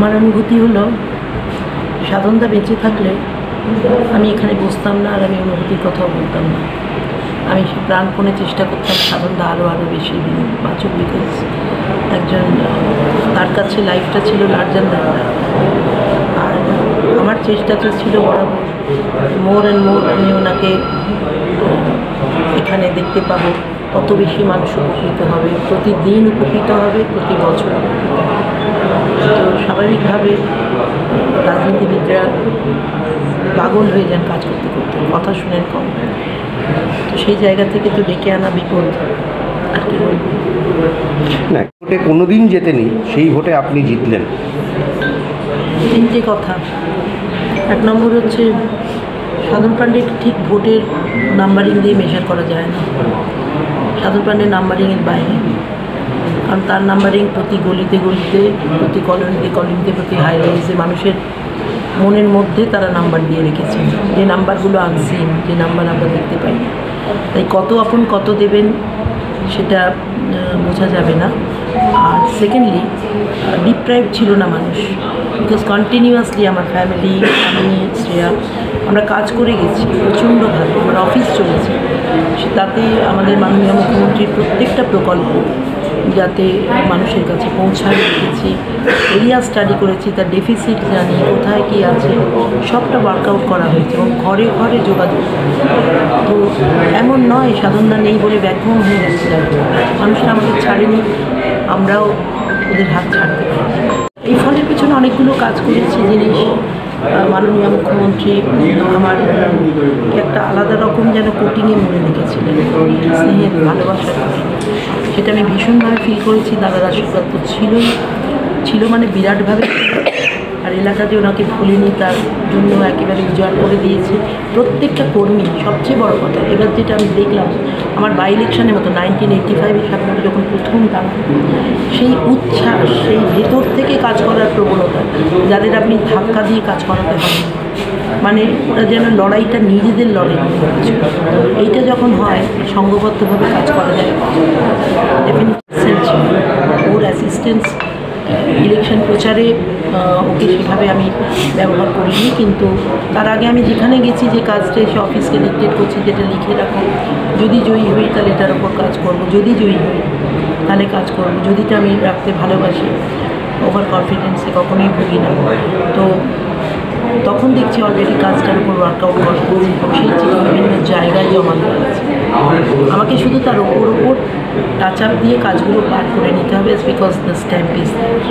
আমার অনুভূতি হলো সাধনদা বেঁচে থাকলে আমি এখানে বসতাম না, আর আমি অনুভূতির কথাও বলতাম না। আমি প্রাণপণে চেষ্টা করতাম সাধনদা আরও বেশি দিন বাঁচুক, বিকজ একজন তার কাছে লাইফটা ছিল লার্জার দ্যান লাইফ। আর আমার চেষ্টাটা ছিল বরাবর মোর অ্যান্ড মোর আমি ওনাকে এখানে দেখতে পাবো, তত বেশি মানুষ উপকৃত হবে, প্রতিদিন উপকৃত হবে, প্রতি বছর উপকৃত হবে। তো স্বাভাবিকভাবে রাজনীতিবিদরা পাগল হয়ে যান কাজ করতে করতে, কথা শুনেন কম। তো সেই জায়গা থেকে তো ডেকে আনা বিপদ, আর কি বলব না। ভোটে কোনোদিন জেতেনি, সেই ভোটে আপনি জিতলেন। তিনটে কথা। এক নম্বর হচ্ছে সাধন পাণ্ডে ঠিক ভোটের নাম্বারিং দিয়ে মেজার করা যায় না। সাধন পাণ্ডের নাম্বারিংয়ের বাইরে, কারণ তার নাম্বারিং প্রতি গলিতে গলিতে, প্রতি কলোনিতে কলোনিতে, প্রতি হাই রাইজে মানুষের মনের মধ্যে তারা নাম্বার দিয়ে রেখেছেন, যে নাম্বারগুলো আনসিন, যে নাম্বার আমরা দেখতে পাই না। তাই কত আপন কত দেবেন সেটা বোঝা যাবে না। আর সেকেন্ডলি ডিপ্রাইভ ছিল না মানুষ, বিকজ কন্টিনিউয়াসলি আমার ফ্যামিলি, আমি, শ্রেয়া, আমরা কাজ করে গেছি প্রচণ্ডভাবে। আমার অফিস চলেছে, তাতে আমাদের মাননীয় মুখ্যমন্ত্রীর প্রত্যেকটা প্রকল্প যাতে মানুষের কাছে পৌঁছায় রেখেছি, এরিয়া স্টাডি করেছি, তার ডেফিসিট জানি, কোথায় কী আছে, সবটা ওয়ার্কআউট করা হয়েছে এবং ঘরে ঘরে যোগাযোগ। তো এমন নয় সাধনদা নেই বলে ব্যাকগ্রাউন হয়ে গেছে, মানুষরা আমাদের ছাড়েনি, আমরাও ওদের হাত ছাড়তে পারি। এই ফলের পেছনে অনেকগুলো কাজ করেছি জিনিস। মাননীয় মুখ্যমন্ত্রী আমার একটা আলাদা রকম যেন কোটিংয়ে মনে রেখেছিলেন, স্নেহের ভালোবাসার কোটিং। সেটা আমি ভীষণভাবে ফিল করেছি। দাদার আশীর্বাদ তো ছিল মানে বিরাটভাবে। আর এলাকা যে ওনাকে ভুলেনি, তার জন্য একেবারে উজাড় করে দিয়েছে প্রত্যেকটা কর্মী। সবচেয়ে বড় কথা, এবার যেটা আমি দেখলাম আমার বাই ইলেকশনের মতো 1985-এর সামনে যখন প্রথম দাঁড়ান, সেই উচ্ছ্বাস, সেই ভেতর থেকে কাজ করার প্রবণতা, যাদের আপনি ধাক্কা দিয়ে কাজ করাতে হবে, মানে ওরা যেন লড়াইটা নিজেদের লড়াই মনে হচ্ছে। এইটা যখন হয়, সংঘবদ্ধভাবে কাজ করা যায়। ওর অ্যাসিস্ট্যান্স ইলেকশন প্রচারে ওকে সেভাবে আমি ব্যবহার করিনি, কিন্তু তার আগে আমি যেখানে গেছি যে কাজটা এসে অফিসকে ডিক্টেট করছি, যেটা লিখে রাখো, যদি জয়ী হই তাহলে এটার ওপর কাজ করব, যদি জয়ী হই তাহলে কাজ করব, যদিটা আমি রাখতে ভালোবাসি। ওভার কনফিডেন্সে কখনোই ভুগি না। তো তখন দেখছি অলরেডি কাজটার উপর ওয়ার্কআউট করা হচ্ছে, সেই চিঠি বিভিন্ন জায়গায় জমা দেওয়া আছে। আমাকে শুধু তার ওপর টাচ আপ দিয়ে কাজগুলো পার করে নিতে হবে, because the stamp is that.